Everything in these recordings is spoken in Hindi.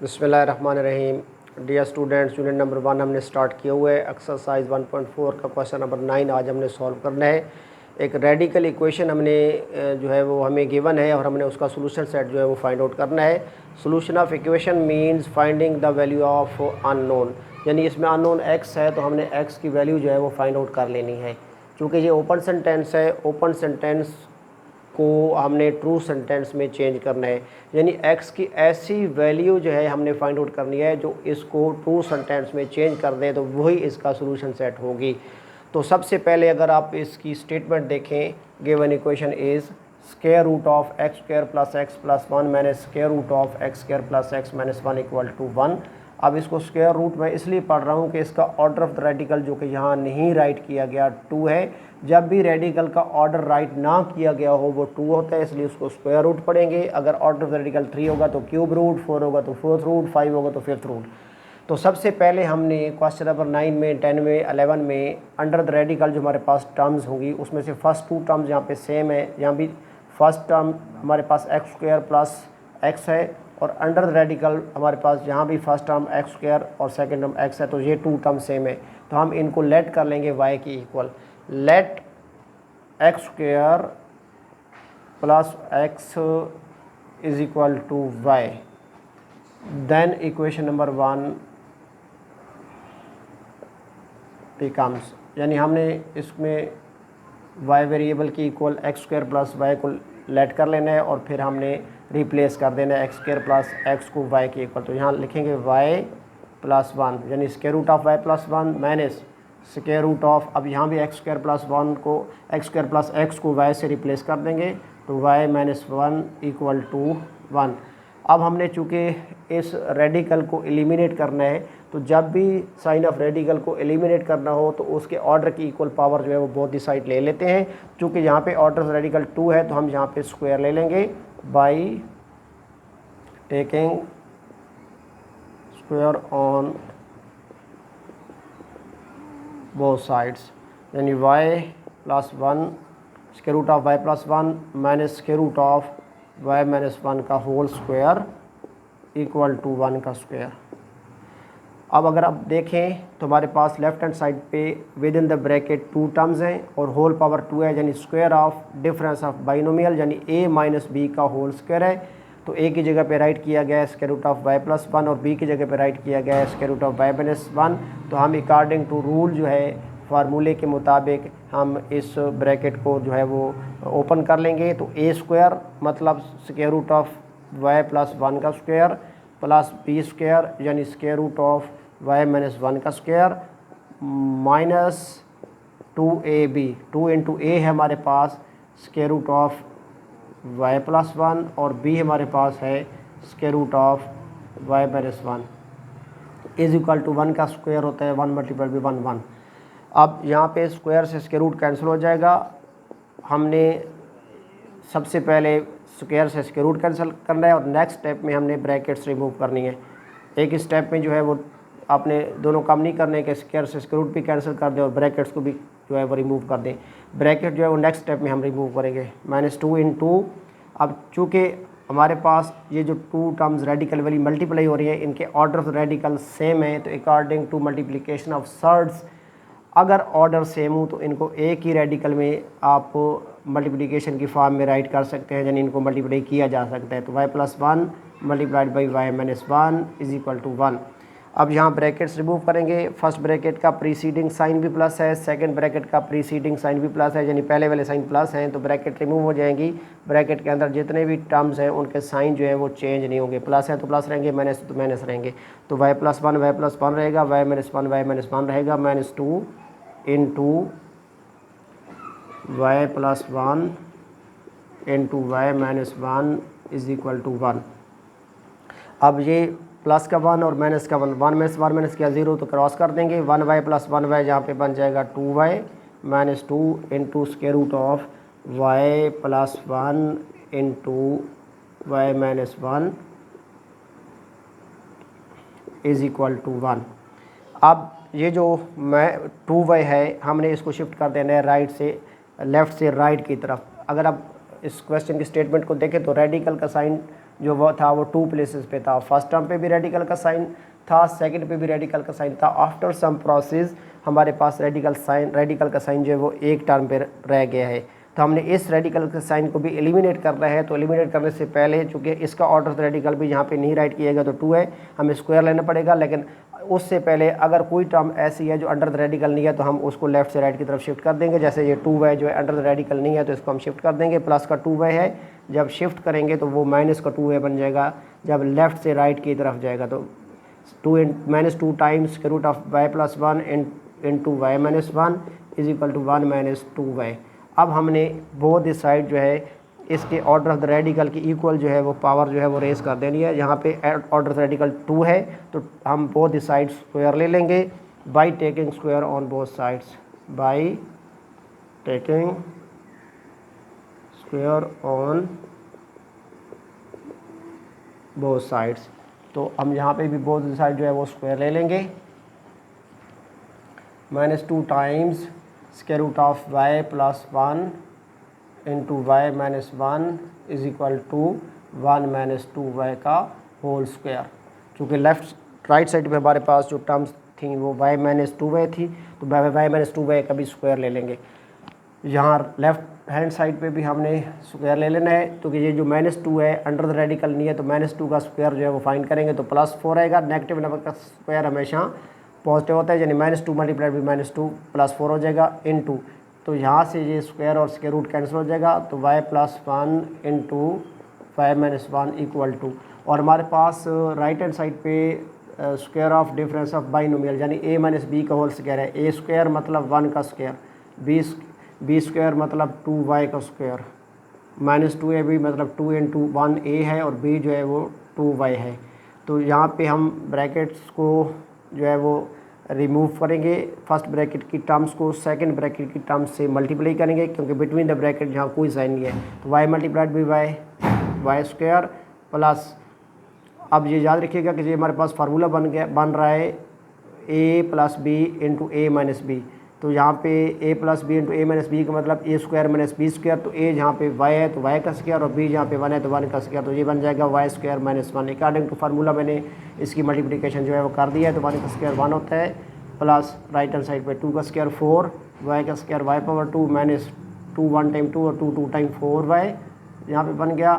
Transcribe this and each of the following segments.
बिस्मिल्लाहिर्रहमानिर्रहीम। डियर स्टूडेंट्स, यूनिट नंबर 1 हमने स्टार्ट किया हुआ है। एक्सरसाइज 1.4 का क्वेश्चन नंबर 9 आज हमने सॉल्व करना है। एक रेडिकल इक्वेशन हमने जो है वो हमें गिवन है और हमने उसका सोल्यूशन सेट जो है वो फाइंड आउट करना है। Solution of equation means finding the value of unknown, यानी इसमें अननोन x है तो हमने x की वैल्यू जो है वो फाइंड आउट कर लेनी है। चूँकि ये ओपन सेंटेंस है, ओपन सेंटेंस को हमने ट्रू सेंटेंस में चेंज करना है, यानी x की ऐसी वैल्यू जो है हमने फाइंड आउट करनी है जो इसको ट्रू सेंटेंस में चेंज कर दे, तो वही इसका सोल्यूशन सेट होगी। तो सबसे पहले अगर आप इसकी स्टेटमेंट देखें, given equation is square root of x square plus x plus 1 minus square root of x square plus x minus 1 equal to 1। अब इसको स्क्वायर रूट में इसलिए पढ़ रहा हूँ कि इसका ऑर्डर ऑफ द रेडिकल जो कि यहाँ नहीं राइट किया गया 2 है। जब भी रेडिकल का ऑर्डर राइट ना किया गया हो वो 2 होता है, इसलिए उसको स्क्वायर रूट पढ़ेंगे। अगर ऑर्डर ऑफ द रेडिकल 3 होगा तो क्यूब रूट, 4 होगा तो फोर्थ रूट, 5 होगा तो फिफ्थ रूट। तो सबसे पहले हमने क्वेश्चन नंबर 9 में, 10 में, 11 में अंडर द रेडिकल जो हमारे पास टर्म्स होंगी उसमें से फर्स्ट 2 टर्म्स यहाँ पे सेम है। यहाँ भी फर्स्ट टर्म हमारे पास एक्स स्क्वायर प्लस एक्स है और अंडर द रेडिकल हमारे पास यहाँ भी फर्स्ट टर्म एक्स स्क्वायर और सेकंड टर्म एक्स है, तो ये 2 टर्म सेम है। तो हम इनको लेट कर लेंगे y की equal. Let x square plus x is equal to y, then equation number 1 becomes, यानी हमने इसमें y वेरिएबल की equal x square plus y को लेट कर लेना है और फिर हमने रिप्लेस कर देना है एक्स स्क्वायर प्लस एक्स को y के इक्वल। तो यहाँ लिखेंगे y प्लस 1, यानी square root of y plus 1 minus square root of, अब यहाँ भी एक्स स्क्वायर प्लस 1 को एक्स स्क्वायर प्लस एक्स को y से रिप्लेस कर देंगे, तो y माइनस 1 इक्वल टू 1। अब हमने चूँकि इस रेडिकल को एलिमिनेट करना है, तो जब भी साइन ऑफ रेडिकल को एलिमिनेट करना हो तो उसके ऑर्डर की इक्वल पावर जो है वो बोथ दी साइड ले लेते हैं। चूँकि यहाँ पे ऑर्डर रेडिकल 2 है तो हम यहाँ पे स्क्वायर ले लेंगे by taking square on both sides, यानी y plus 1 square root of y plus 1 minus square root of y minus 1 का होल स्क्वायर इक्वल टू 1 का स्क्वायर। अब अगर आप देखें तो हमारे पास लेफ्ट हैंड साइड पे with in the bracket 2 terms हैं और होल पावर 2 है, यानी square of difference of binomial यानी a माइनस बी का होल स्क्वायर है। तो a की जगह पे राइट किया गया है square root of y plus 1 और b की जगह पे राइट किया गया है square root of y minus 1। तो हम अकॉर्डिंग टू रूल जो है फार्मूले के मुताबिक हम इस ब्रैकेट को जो है वो ओपन कर लेंगे। तो a स्क्वायर मतलब square root of y plus 1 का स्क्वायर प्लस b स्क्वायर यानी square root of y minus 1 का square minus 2ab, 2 into a है हमारे पास square root of y plus 1 और b हमारे पास है square root of y minus 1 is equal to 1 का स्क्वायर होता है 1 मल्टीप्लाई बाई 1 1। अब यहाँ पे स्क्वायर से स्क्वायर रूट कैंसिल हो जाएगा। हमने सबसे पहले स्क्वायर से स्क्वायर रूट कैंसिल करना है और नेक्स्ट स्टेप में हमने ब्रैकेट्स रिमूव करनी है। एक स्टेप में जो है वो आपने दोनों काम नहीं करने के, स्क्वायर से स्क्वायर रूट भी कैंसिल कर दें और ब्रैकेट्स को भी जो है वो रिमूव कर दें। ब्रैकेट जो है वो नेक्स्ट स्टेप में हम रिमूव करेंगे माइनस 2 इंटू, अब चूँकि हमारे पास ये जो 2 टर्म्स रेडिकल वाली मल्टीप्लाई हो रही है इनके ऑर्डर ऑफ रेडिकल सेम है, तो according to multiplication of surds अगर ऑर्डर सेम हो तो इनको एक ही रेडिकल में आप मल्टीप्लिकेशन की फॉर्म में राइट कर सकते हैं, यानी इनको मल्टीप्लाई किया जा सकता है। तो y plus 1 multiplied by y minus 1 is equal to 1। अब यहाँ ब्रैकेट्स रिमूव करेंगे। फर्स्ट ब्रैकेट का प्रीसीडिंग साइन भी प्लस है, सेकंड ब्रैकेट का प्रीसीडिंग साइन भी प्लस है, यानी पहले वाले साइन प्लस हैं तो ब्रैकेट रिमूव हो जाएंगी। ब्रैकेट के अंदर जितने भी टर्म्स हैं उनके साइन जो है वो चेंज नहीं होंगे, प्लस है तो प्लस रहेंगे, माइनस है तो माइनस रहेंगे। तो y प्लस 1 रहेगा, y माइनस 1 रहेगा, minus 2 into y plus 1 into y minus 1 is equal to 1। अब ये प्लस का 1 और माइनस का 1 माइनस 1 माइनस किया 0 तो क्रॉस कर देंगे। 1y प्लस 1y यहाँ पे बन जाएगा 2y minus 2 into square root of y plus 1 into y minus 1 is equal to 1। अब ये जो 2y है हमने इसको शिफ्ट कर देना है राइट से लेफ़्ट से राइट की तरफ। अगर आप इस क्वेश्चन की स्टेटमेंट को देखें तो रेडिकल का साइन जो वो था वो 2 प्लेसेस पे था। फर्स्ट टर्म पे भी रेडिकल का साइन था, सेकंड पे भी रेडिकल का साइन था। आफ्टर सम प्रोसेस हमारे पास रेडिकल का साइन जो है वो एक टर्म पे रह गया है। तो हमने इस रेडिकल के साइन को भी एलिमिनेट करना है। तो एलिमिनेट करने से पहले चूँकि इसका ऑर्डर रेडिकल भी यहाँ पे नहीं राइट किएगा तो 2 है, हमें स्क्वायर लेना पड़ेगा। लेकिन उससे पहले अगर कोई टर्म ऐसी है जो अंडर द रेडिकल नहीं है तो हम उसको लेफ्ट से राइट की तरफ शिफ्ट कर देंगे। जैसे ये 2y जो है अंडर द रेडिकल नहीं है तो इसको हम शिफ्ट कर देंगे। प्लस का 2y है, जब शिफ्ट करेंगे तो वो माइनस का 2y बन जाएगा। जब लेफ्ट से राइट की तरफ जाएगा तो -2 times √ of y + 1 into y - 1 is equal to 1 - 2y। अब हमने बोथ दिस साइड जो है इसके ऑर्डर ऑफ द रेडिकल की इक्वल जो है वो पावर जो है वो रेस कर देनी है। यहाँ पे ऑर्डर ऑफ द रेडिकल 2 है तो हम बोथ दिस साइड स्क्वायर ले लेंगे by taking square on both sides, by taking square on both sides. तो हम यहाँ पे भी बोथ साइड जो है वो स्क्वायर ले लेंगे। -2 times √ of y + 1 into y - 1 is equal to 1 - 2y का होल स्क्वायर। चूँकि लेफ्ट राइट साइड पे हमारे पास जो टर्म्स थी वो y - 2y थी तो y - 2y का भी स्क्वायर ले लेंगे। यहाँ लेफ्ट हैंड साइड पे भी हमने स्क्वायर ले लेना है। तो कि ये जो -2 है अंडर द रेडिकल नहीं है तो -2 का स्क्वायर जो है वो फाइंड करेंगे तो +4 आएगा। नेगेटिव नंबर का स्क्वायर हमेशा पॉजिटिव होता है, यानी -2 मल्टीप्लाइड बाई -2 +4 हो जाएगा इनटू, तो यहाँ से ये स्क्वायर और स्क्वायर रूट कैंसिल हो जाएगा तो y + 1 into y - 1 equal to, और हमारे पास राइट हैंड साइड पे square of difference of binomial यानी a - b का होल स्क्वायर है। a स्क्वायर मतलब 1 का स्क्वायर, b स्क्वायर मतलब 2y का स्क्वायर, -2a भी मतलब 2 इंटू 1a है और b जो है वो 2y है। तो यहाँ पे हम ब्रैकेट्स को जो है वो रिमूव करेंगे, फर्स्ट ब्रैकेट की टर्म्स को सेकंड ब्रैकेट की टर्म्स से मल्टीप्लाई करेंगे क्योंकि बिटवीन द ब्रैकेट यहाँ कोई साइन नहीं है। तो y × y स्क्वायर प्लस, अब ये याद रखिएगा कि ये हमारे पास फार्मूला बन रहा है a + b into a - b। तो यहाँ पे a + b into a - b का मतलब a स्क्वायर - b स्क्वायर। तो a जहाँ पे y है तो y का स्क्वायर और b जहाँ पे 1 है तो 1 का स्क्वायर। तो ये बन जाएगा y square - 1। According to formula मैंने इसकी मल्टीप्लिकेशन जो है वो कर दिया है। तो 1 का स्क्वायर 1 होता है प्लस राइट हैंड साइड पे 2 का स्क्वायर 4, y का स्क्वायर y⁻2 -2 1 टाइम 2 और 2 2 टाइम 4y यहाँ पे बन गया।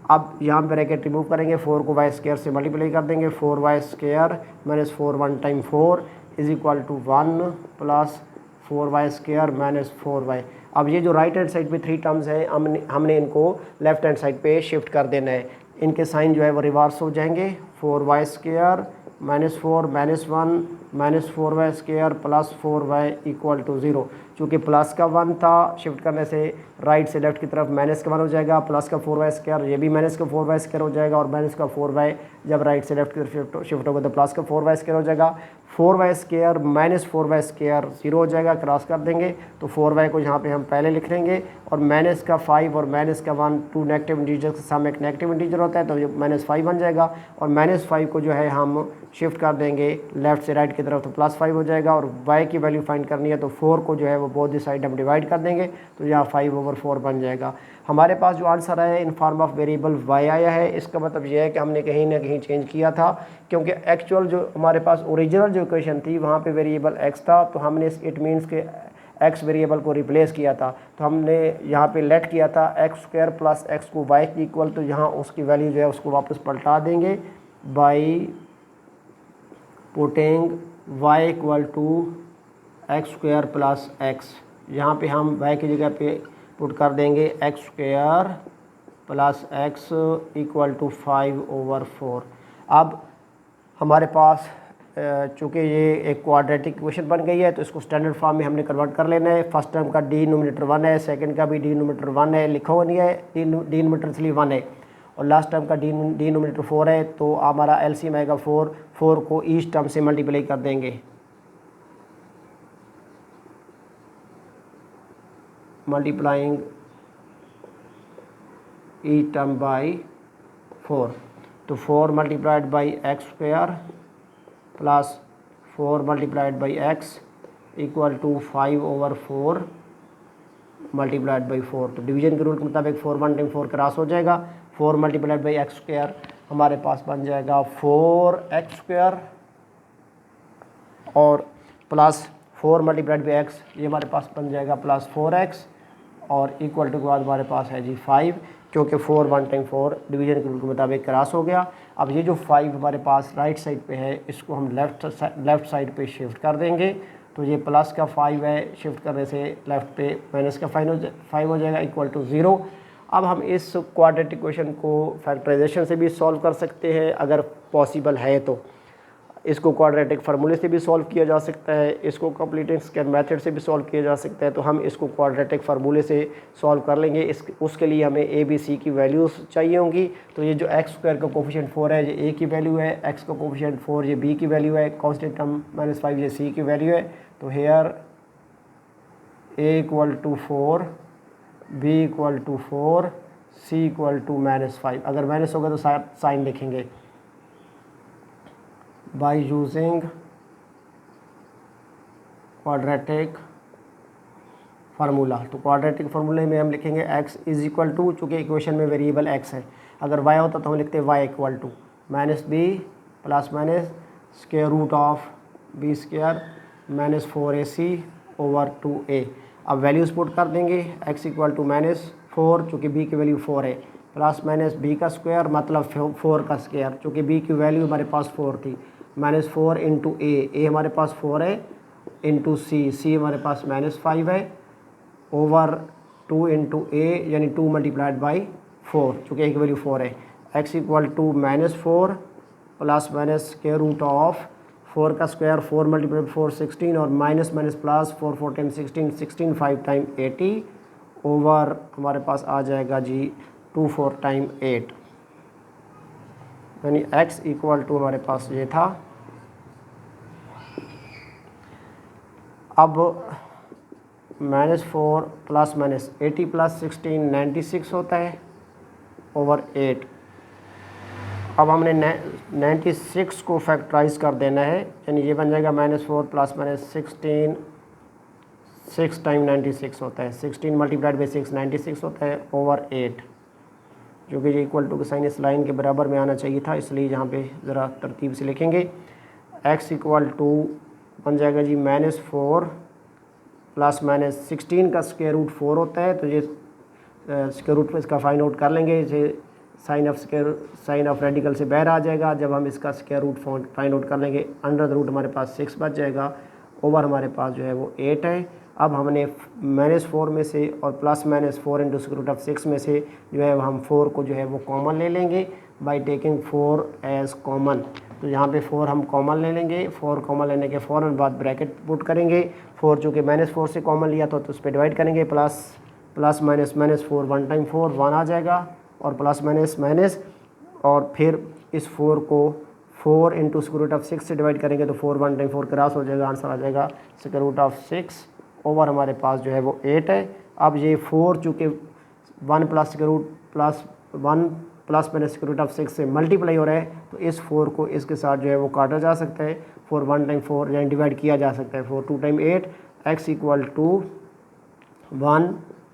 अब यहाँ ब्रैकेट रिमूव करेंगे, 4 को y स्क्वायर से मल्टीप्लाई कर देंगे, 4y square -4 1 time 4 is equal to 1 plus 4y square -4y। अब ये जो राइट हैंड साइड पे 3 टर्म्स है हमने इनको लेफ्ट हैंड साइड पे शिफ्ट कर देना है। इनके साइन जो है वो रिवर्स हो जाएंगे, 4y square -4 -1 -4y square plus 4y equal to 0। चूँकि प्लस का 1 था शिफ्ट करने से राइट से लेफ्ट की तरफ माइनस का 1 हो जाएगा, प्लस का 4y स्क्वायर ये भी माइनस का 4y स्क्वायर हो जाएगा और माइनस का 4y जब राइट से लेफ्ट की तरफ शिफ्ट होगा तो प्लस का 4y स्क्वायर हो जाएगा। 4y स्क्वायर -4y स्क्वायर 0 हो जाएगा, क्रॉस कर देंगे तो 4y को यहाँ पे हम पहले लिख लेंगे और माइनस का 5 और माइनस का 1 2 नेगेटिव इंटीजर के सामने एक नेगेटिव इंटीजर होता है तो ये -5 बन जाएगा और -5 को जो है हम शिफ्ट कर देंगे लेफ्ट से राइट की तरफ तो +5 हो जाएगा और y की वैल्यू फाइंड करनी है तो 4 को जो है वो बोथ साइड हम डिवाइड कर देंगे तो यहाँ 5/4 बन जाएगा। हमारे पास जो आंसर है in form of variable y आया है। इसका मतलब ये है कि हमने कहीं ना कहीं चेंज किया था क्योंकि एक्चुअल जो हमारे पास ओरिजिनल जो इक्वेशन थी वहाँ पे वेरिएबल x था तो हमने इट मीन्स के x वेरिएबल को रिप्लेस किया था। तो हमने यहाँ पे लेट किया था x² प्लस x को y की इक्वल, तो यहाँ उसकी वैल्यू जो है उसको वापस पलटा देंगे by putting y equal to x² plus x। यहाँ पे हम y की जगह पे पुट कर देंगे x² plus x equal to 5/4। अब हमारे पास चूँकि ये एक क्वाड्रेटिक इक्वेशन बन गई है तो इसको स्टैंडर्ड फॉर्म में हमने कन्वर्ट कर लेना है। फर्स्ट टर्म का डिनोमिनेटर 1 है, सेकंड का भी डिनोमिनेटर 1 है, लिखा हुआ नहीं है, डिनोमिनेटर इसलिए 1 है और लास्ट टर्म का डिनोमिनेटर 4 है। तो हमारा एलसीएम आएगा 4 को ईच टर्म से मल्टीप्लाई कर देंगे, मल्टीप्लाइंग ईच टर्म बाई 4। तो 4 multiplied by x² plus 4 multiplied by x equal to 5/4 multiplied by 4। तो डिवीजन के रूल के मुताबिक 4 1 टाइम 4 क्रॉस हो जाएगा, 4 मल्टीप्लाइड बाई एक्स स्क्वायर हमारे पास बन जाएगा 4x² और प्लस 4 मल्टीप्लाइड बाई एक्स ये हमारे पास बन जाएगा प्लस 4x और इक्वल टू के बाद हमारे पास है जी 5, क्योंकि 4 1 टाइम 4 डिवीजन के रूल के मुताबिक क्रॉस हो गया। अब ये जो 5 हमारे पास राइट साइड पे है इसको हम लेफ़्ट साइड पे शिफ्ट कर देंगे, तो ये प्लस का 5 है, शिफ्ट करने से लेफ़्ट पे माइनस का 5 हो जाएगा इक्वल टू 0। अब हम इस क्वाड्रेटिक इक्वेशन को फैक्टराइजेशन से भी सॉल्व कर सकते हैं अगर पॉसिबल है तो। इसको क्वाड्रेटिक फार्मूले से भी सॉल्व किया जा सकता है, इसको कंप्लीटिंग स्क्वायर मेथड से भी सॉल्व किया जा सकता है। तो हम इसको क्वाड्रेटिक फार्मूले से सॉल्व कर लेंगे। उसके लिए हमें ए बी सी की वैल्यूज़ चाहिए होंगी। तो ये जो एक्स स्क्वायर का कोफिशिएंट 4 है ये ए की वैल्यू है, एक्स का कोफिशिएंट 4 ये बी की वैल्यू है, कांस्टेंट टर्म -5 ये सी की वैल्यू है। तो here a equal to 4, b equal to 4, c equal to -5। अगर माइनस होगा तो साइन लिखेंगे by using quadratic फार्मूला। तो क्वाड्रेटिक फार्मूले में हम लिखेंगे x इज इक्वल टू, चूँकि इक्वेशन में वेरिएबल x है, अगर y होता तो हम लिखते y equal to -b plus minus square root of b square -4ac over 2a। अब वैल्यूज पुट कर देंगे, x इक्वल टू -4 चूँकि b की वैल्यू 4 है, प्लस माइनस b का स्क्वायर मतलब 4 का स्क्वायर, चूँकि b की वैल्यू हमारे पास 4 थी, -4 इंटू ए हमारे पास 4 है, इंटू सी हमारे पास -5 है, ओवर 2 इंटू ए यानी 2 मल्टीप्लाइड बाई 4 चूँकि ए की वैल्यू 4 है। x equal to -4 plus minus square root of 4 का स्क्वायर 4 मल्टीप्लाइड 4 16 और minus minus plus 4 4 time 16 5 time 80 over हमारे पास आ जाएगा जी 2 4 टाइम 8, यानी x इक्वल टू हमारे पास ये था। अब -4 प्लस माइनस 80 प्लस 16 96 होता है ओवर 8। अब हमने 96 को फैक्टराइज कर देना है, यानी ये बन जाएगा -4 प्लस माइनस 16 6 टाइम 96 होता है, 16 मल्टीप्लाइड बाई 6 96 होता है ओवर 8, जो कि इक्वल टू के साइन इस लाइन के बराबर में आना चाहिए था, इसलिए यहाँ पे ज़रा तरतीब से लिखेंगे। x इक्वल टू बन जाएगा जी -4 प्लस माइनस 16 का स्क्वायर रूट 4 होता है, तो ये स्क्वायर रूट पर इसका फाइंड आउट कर लेंगे, इसे साइन ऑफ रेडिकल से बाहर आ जाएगा। जब हम इसका स्क्वायर रूट फाइंड आउट कर लेंगे, अंडर द रूट हमारे पास 6 बच जाएगा, ओवर हमारे पास जो है वो 8 है। अब हमने -4 में से और plus -4 into square root of 6 में से जो है हम 4 को जो है वो कॉमन ले लेंगे बाय टेकिंग 4 एज कॉमन। तो यहाँ पे 4 हम कॉमन ले लेंगे, 4 कॉमन लेने के फ़ौरन बाद ब्रैकेट पुट करेंगे। 4 चूँकि -4 से कॉमन लिया तो उस पर डिवाइड करेंगे, प्लस माइनस -4 1 टाइम 4 1 आ जाएगा और प्लस माइनस और फिर इस 4 को 4 इंटू स्क्वायर रूट ऑफ 6 से डिवाइड करेंगे तो 4 1 टाइम 4 क्रॉस हो जाएगा, आंसर आ जाएगा स्क्वायर रूट ऑफ 6 ओवर हमारे पास जो है वो 8 है। अब ये 4 चूँकि 1 plus square root plus 1 plus minus square root of 6 से मल्टीप्लाई हो रहा है, तो इस 4 को इसके साथ जो है वो काटा जा सकता है, 4 1 टाइम 4 यानी डिवाइड किया जा सकता है, 4 2 time 8 x equal to 1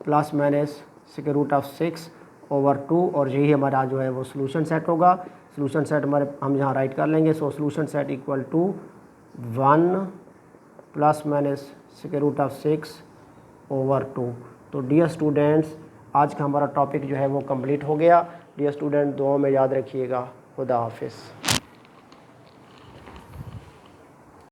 plus minus square root of 6 over 2, और यही हमारा जो है वो सोल्यूशन सेट होगा। सोल्यूशन सेट हमारे हम यहाँ राइट कर लेंगे। So solution set equal to 1 plus minus square root of 6 over 2। तो डियर स्टूडेंट्स, आज का हमारा टॉपिक जो है वो कंप्लीट हो गया। डियर स्टूडेंट, दुआ में याद रखिएगा। खुदा हाफिज़।